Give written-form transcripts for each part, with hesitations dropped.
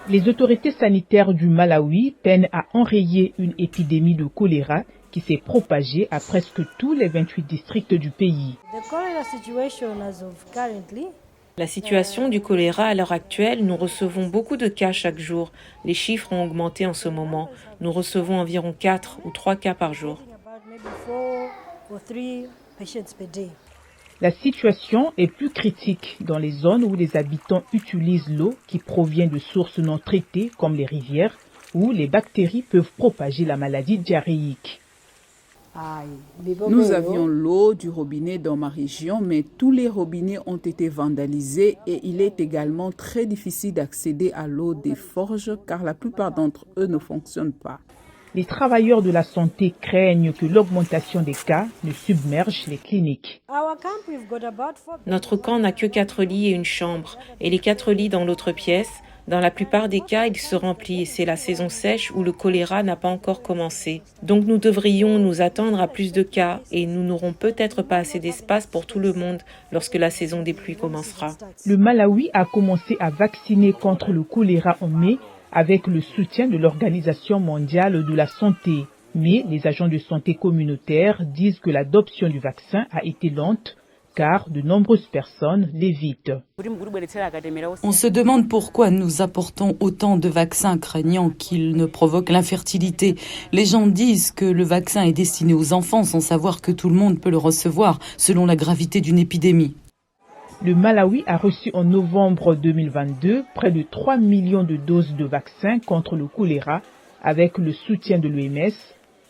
Les autorités sanitaires du Malawi peinent à enrayer une épidémie de choléra qui s'est propagée à presque tous les 28 districts du pays. La situation du choléra à l'heure actuelle, nous recevons beaucoup de cas chaque jour. Les chiffres ont augmenté en ce moment. Nous recevons environ 4 ou 3 cas par jour. La situation est plus critique dans les zones où les habitants utilisent l'eau qui provient de sources non traitées comme les rivières, où les bactéries peuvent propager la maladie diarrhéique. Nous avions l'eau du robinet dans ma région, mais tous les robinets ont été vandalisés et il est également très difficile d'accéder à l'eau des forges car la plupart d'entre eux ne fonctionnent pas. Les travailleurs de la santé craignent que l'augmentation des cas ne submerge les cliniques. Notre camp n'a que 4 lits et une chambre, et les 4 lits dans l'autre pièce, dans la plupart des cas, ils se remplissent et c'est la saison sèche où le choléra n'a pas encore commencé. Donc nous devrions nous attendre à plus de cas et nous n'aurons peut-être pas assez d'espace pour tout le monde lorsque la saison des pluies commencera. Le Malawi a commencé à vacciner contre le choléra en mai avec le soutien de l'Organisation mondiale de la santé. Mais les agents de santé communautaires disent que l'adoption du vaccin a été lente car de nombreuses personnes l'évitent. On se demande pourquoi nous apportons autant de vaccins craignant qu'ils ne provoquent l'infertilité. Les gens disent que le vaccin est destiné aux enfants sans savoir que tout le monde peut le recevoir selon la gravité d'une épidémie. Le Malawi a reçu en novembre 2022 près de 3 millions de doses de vaccins contre le choléra avec le soutien de l'OMS,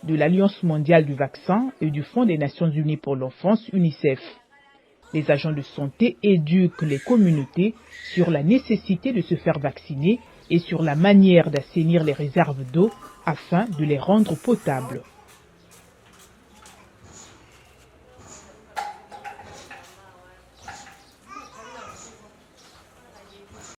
de l'Alliance mondiale du vaccin et du Fonds des Nations unies pour l'enfance UNICEF. Les agents de santé éduquent les communautés sur la nécessité de se faire vacciner et sur la manière d'assainir les réserves d'eau afin de les rendre potables.